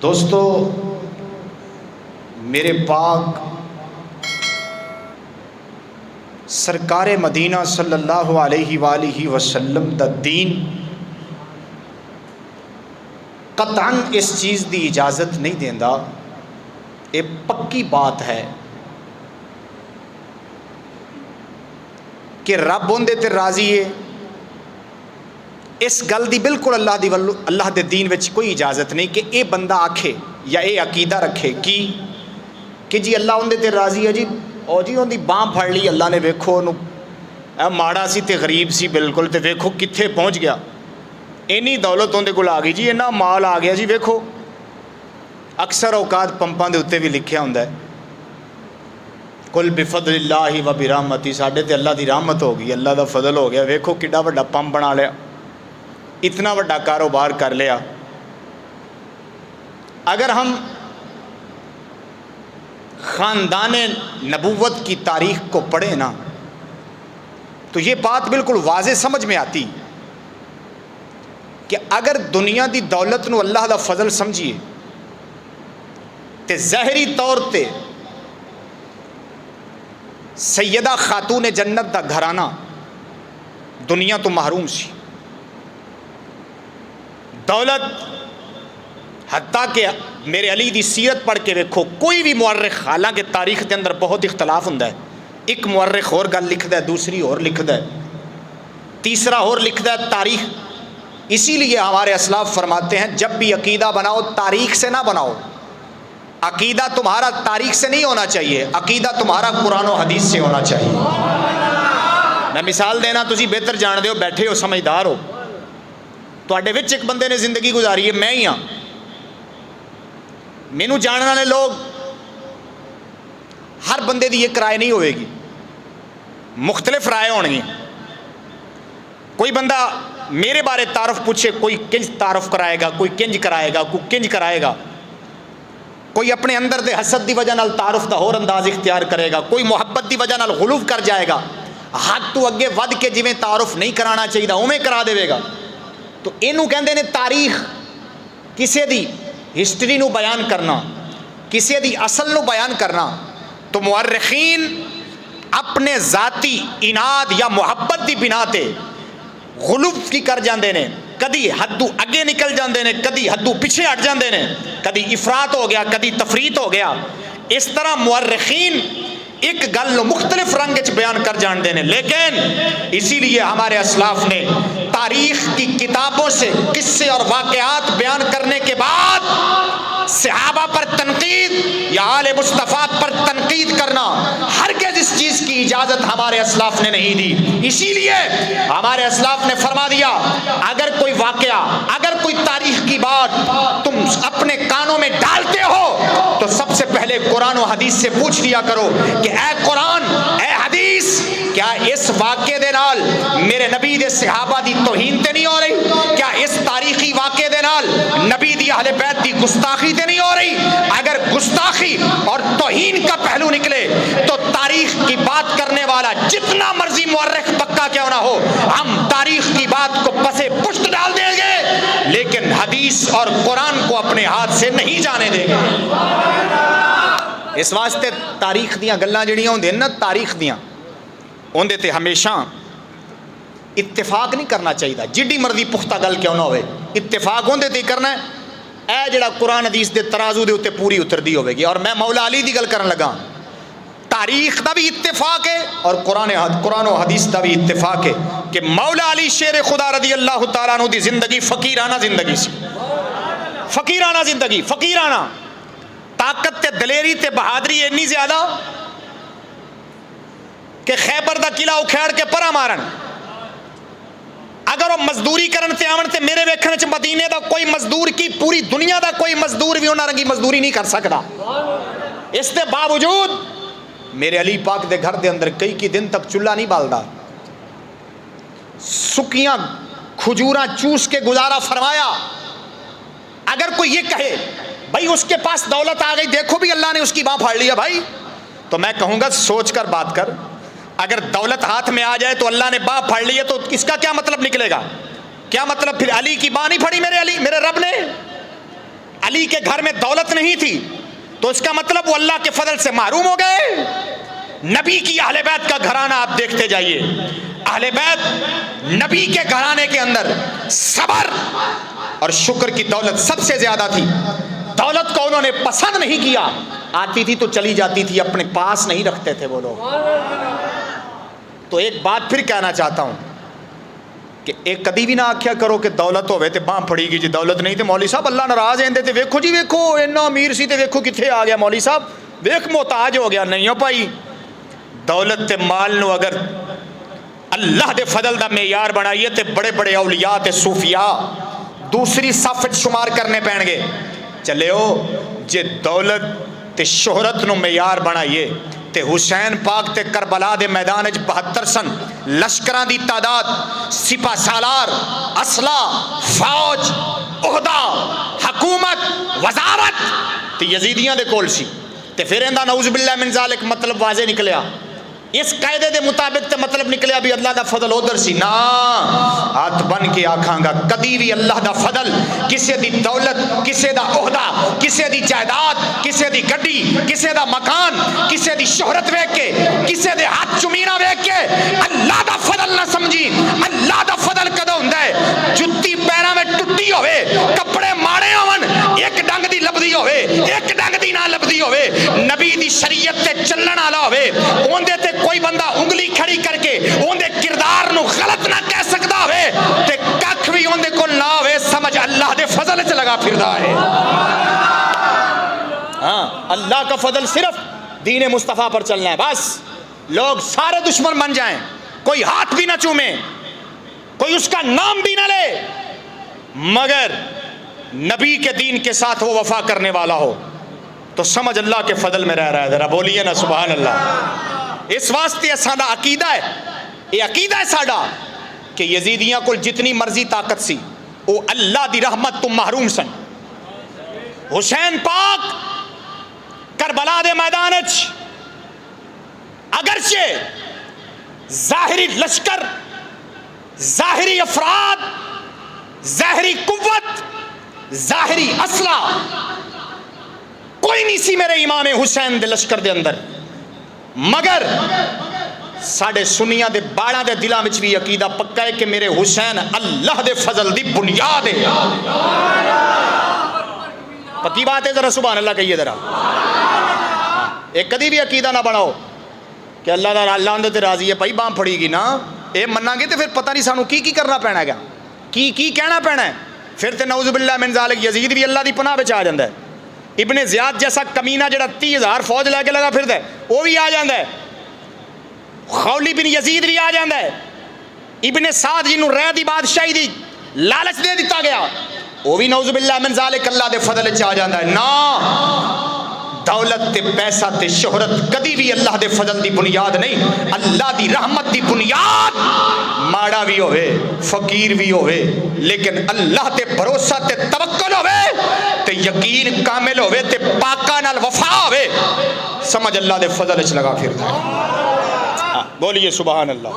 دوستو، میرے پاک سرکار مدینہ صلی اللہ علیہ وآلہ وسلم دا دین قطعاً اس چیز دی اجازت نہیں دیندا، یہ پکی بات ہے کہ رب اندے تے راضی ہے۔ اس گل دی بالکل اللہ دے دین وچ کوئی اجازت نہیں کہ اے بندہ آکھے یا اے عقیدہ رکھے کہ جی اللہ اندے تے راضی ہے، جی او جی اون دی باں پھڑ لی اللہ نے، ویکھو اونوں ماڑا سی تے غریب سی بالکل، تے ویکھو کتھے پہنچ گیا، اینی دولت اندے کول آ گئی جی، اینا مال آ گیا جی، ویکھو۔ اکثر اوقات پمپاں دے اوتے بھی لکھیا ہوندا ہے قل بفضل اللہ و برحمتہ، ساڈے تے اللہ دی رحمت ہو گئی، اللہ دا فضل ہو گیا، ویکھو کڈا وڈا پمپ بنا لیا، اتنا بڑا کاروبار کر لیا۔ اگر ہم خاندان نبوت کی تاریخ کو پڑھیں نا تو یہ بات بالکل واضح سمجھ میں آتی کہ اگر دنیا دی دولت نو اللہ دا فضل سمجھیے تے ظاہری طور تے سیدہ خاتون جنت دا گھرانہ دنیا تو محروم سی، دولت حتیٰ کہ میرے علی دی سیرت پڑھ کے ویکھو، کوئی بھی مورخ، حالانکہ تاریخ کے اندر بہت اختلاف ہوندا ہے، ایک مورخ اور گل لکھدا ہے، دوسری اور لکھدا ہے، تیسرا اور لکھدا ہے تاریخ۔ اسی لیے ہمارے اسلاف فرماتے ہیں جب بھی عقیدہ بناؤ تاریخ سے نہ بناؤ، عقیدہ تمہارا تاریخ سے نہیں ہونا چاہیے، عقیدہ تمہارا قرآن و حدیث سے ہونا چاہیے۔ میں مثال دینا، تسی بہتر جان دے ہو، بیٹھے ہو، سمجھدار ہو، تواڈے وچ ایک بندے نے زندگی گزاری ہے، میں ہی ہاں، مینوں جاننے والے لوگ، ہر بندے دی ایک رائے نہیں ہوئے گی، مختلف رائے ہونی ہیں۔ کوئی بندہ میرے بارے تعارف پوچھے، کوئی کنج تعارف کرائے گا، کوئی کنج کرائے گا، کوئی کنج کرائے گا، کوئی اپنے اندر دے حسد دی وجہ نال تعارف دا ہور انداز اختیار کرے گا، کوئی محبت دی وجہ نال غلو کر جائے گا، حد تو اگے ود کے جویں تعارف نہیں کرانا چاہیے اوویں کرا دے گا۔ تو اینوں کہندے نے تاریخ، کسے دی ہسٹری نو بیان کرنا، کسے دی اصل نو بیان کرنا۔ تو مورخین اپنے ذاتی اناد یا محبت دی بنا تے غلو کی کر جاندے نے، کدی حدوں اگے نکل جاندے نے، کدی حدوں پیچھے ہٹ جاندے نے، کدی افراط ہو گیا، کدی تفریط ہو گیا۔ اس طرح مورخین ایک گل نو مختلف رنگ وچ بیان کر جاندے نے، لیکن اسی لیے ہمارے اسلاف نے تاریخ کی کتابوں سے قصے اور واقعات بیان کرنے کے بعد صحابہ پر تنقید یا آل مصطفیٰ پر تنقید کرنا ہرگز اس چیز کی اجازت ہمارے اسلاف نے نہیں دی۔ اسی لیے ہمارے اسلاف نے فرما دیا اگر کوئی واقعہ، اگر کوئی تاریخ کی بات تم اپنے کانوں میں ڈالتے ہو تو سب سے پہلے قرآن و حدیث سے پوچھ لیا کرو کہ اے قرآن، اے حدیث، کیا اس واقعے دے نال میرے نبی دے صحابہ دی توہین تے نہیں ہو رہی؟ کیا اس تاریخی واقعے دے نال نبی دی اہل بیت دی گستاخی تے نہیں ہو رہی؟ اگر گستاخی اور توہین کا پہلو نکلے تو تاریخ کی بات کرنے والا جتنا مرضی مورخ پکا کیوں نہ ہو، ہم تاریخ کی بات کو پسے پشت ڈال دیں گے، لیکن حدیث اور قرآن کو اپنے ہاتھ سے نہیں جانے دیں گے۔ اس واسطے تاریخ دیاں گلاں جڑیاں ہوندے نا، تاریخ دیاں اندے تے ہمیشہ اتفاق نہیں کرنا چاہیے، جڈی مرضی پختہ گل کیوں نہ ہوئے، اتفاق اندے تے کرنا ہے اے جڑا قرآن حدیث دے ترازو دے اوتے پوری اتردی ہوے گی۔ اور میں مولا علی دی گل کرن لگا، تاریخ دا بھی اتفاق ہے اور قرآن و حدیث دا بھی اتفاق ہے کہ مولا علی شیر خدا رضی اللہ تعالیٰ عنہ دی زندگی فقیرانہ زندگی سی، فقیرانہ زندگی، فقیرانہ، طاقت تے دلیری تے بہادری اتنی زیادہ کہ خیبر دا قلعہ اکھیڑ کے پرا مارن، اگر وہ مزدوری کرن تے آون تے میرے ویکھن وچ مدینے دا کوئی مزدور کی پوری دنیا دا کوئی مزدور بھی انہاں رنگی مزدوری نہیں کر سکدا۔ اس دے باوجود میرے علی پاک دے گھر دے اندر کئی دن تک چولہا نہیں بالدا، سکیاں کھجوراں چوس کے گزارا فرمایا۔ اگر کوئی یہ کہے بھائی اس کے پاس دولت آ گئی، دیکھو بھی اللہ نے اس کی باں پھاڑ لیا بھائی، تو میں کہوں گا سوچ کر بات کر۔ اگر دولت ہاتھ میں آ جائے تو اللہ نے باں پھاڑ لی ہے تو اس کا کیا مطلب نکلے گا؟ کیا مطلب پھر علی کی باں نہیں پھڑی میرے علی، میرے رب نے؟ علی کے گھر میں دولت نہیں تھی تو اس کا مطلب وہ اللہ کے فضل سے محروم ہو گئے؟ نبی کی اہل بیت کا گھرانہ آپ دیکھتے جائیے، اہل بیت نبی کے گھرانے کے اندر صبر اور شکر کی دولت سب سے زیادہ تھی. دولت کو انہوں نے پسند نہیں کیا، آتی تھی تو چلی جاتی تھی، اپنے پاس نہیں رکھتے تھے وہ لوگ. تو ایک بات پھر کہنا چاہتا ہوں کہ ایک کدی بھی نہ آکھیا کرو کہ دولت ہوئے تے باں پھڑی گی جی، دولت نہیں تے مولوی صاحب اللہ ناراض ہیں تے ویکھو جی ویکھو اینا امیر سی تے ویکھو کتھے آ گیا مولوی صاحب، ویکھ محتاج ہو گیا. نہیں ہو پائی. دولت تے مال نو اگر اللہ دے فضل دا معیار بنائیے تے بڑے بڑے اولیاء تے صوفیاء دوسری صف وچ شمار کرنے پین گے. چلے ہو جے دولت تے شہرت نو معیار بنائیے تے حسین پاک تے کربلا دے میدان وچ 72 سن لشکراں دی تعداد، سپہ سالار، اسلحہ، فوج، عہدہ، حکومت، وزارت تے یزیدیاں دے کول سی تے پھر ایندا نعوذ باللہ من ذالک مطلب واضح نکلیا. اس قاعدے دے مطابق تے مطلب نکلیا بھی اللہ دا فضل ادھر سی. نا ہاتھ بن کے آکھاں گا کدی بھی اللہ دا فضل کسے دی دولت، کسے دا عہدہ، کسے دی جائیداد، کسے دی گڈی، کسے دا مکان، کسے دی شہرت ویکھ کے، کسے دے ہاتھ چمینا ویکھ کے اللہ دا فضل نہ سمجھی. اللہ دا فضل کدو ہوندا ہے؟ جُتی پیراں وچ ٹٹی ہوے، کپڑے ماڑے ہون، ایک ڈنگ دی لبدی ہوے، ایک ڈنگ دی نہ لبدی ہوے، نبی دی شریعت تے چلن والا ہوے، اوندے تے کوئی بندہ انگلی کھڑی کر کے اوندے کردار نو غلط نہ کہہ سکدا ہوئے تے ککھ بھی اوندے کول نہ ہوئے، سمجھ اللہ دے فضل وچ لگا پھردا ہے. ہاں اللہ کا فضل صرف دین مصطفیٰ پر چلنا ہے بس. لوگ سارے دشمن بن جائیں، کوئی ہاتھ بھی نہ چومے، کوئی اس کا نام بھی نہ لے، مگر نبی کے دین کے ساتھ وہ وفا کرنے والا ہو تو سمجھ اللہ کے فضل میں رہ رہا ہے. ذرا بولیے نا سبحان اللہ. اس واسطے ساڈا عقیدہ ہے، یہ عقیدہ ہے ساڈا کہ یزیدیاں کو جتنی مرضی طاقت سی وہ اللہ دی رحمت تو محروم سن. حسین پاک کربلا دے میدان وچ اگرچہ ظاہری لشکر، ظاہری افراد، ظاہری قوت، ظاہری اسلحہ کوئی نہیں سی میرے امام حسین دے لشکر دے اندر، مگر ساڑھے سنیاں دے باڑاں دے دلاں وچ بھی عقیدہ پکا ہے کہ میرے حسین اللہ دے فضل دی بنیاد ہے. پکی بات ہے، ذرا سبحان اللہ کہیے ذرا. ایک کدی بھی عقیدہ نہ بناؤ کہ اللہ دا اللہ اندر تے راضی ہے بھائی باں پھڑی گی نا اے مننا گے تے پھر پتہ نہیں سانو کی کرنا پینا گا، کی کہنا پینا ہے. پھر تے نعوذ باللہ من ذالک یزید بھی اللہ دی پناہ وچ آ جاندا ہے. ابن زیاد جیسا کمینہ جڑا 30,000 فوج لے کے لگا پھردا ہے وہ بھی آ جاندا ہے. خولی بن یزید بھی آ جاندا ہے. ابن سعد جنوں رہ دی بادشاہی دی لالچ دے دیتا گیا وہ بھی نعوذ باللہ من ذالک اللہ دے فضل وچ آ جاندا ہے. نا دولت تے پیسہ تے شہرت کدی بھی اللہ دے فضل دی بنیاد نہیں. اللہ دی رحمت دی بنیاد ماڑا بھی ہوئے، فقیر بھی ہوئے، لیکن اللہ تے بھروسہ تے توکل ہوئے تے یقین کامل ہوئے تے پاکاں نال وفا ہوئے، سمجھ اللہ دے فضل وچ لگا پھردا ہے. بولیے سبحان اللہ.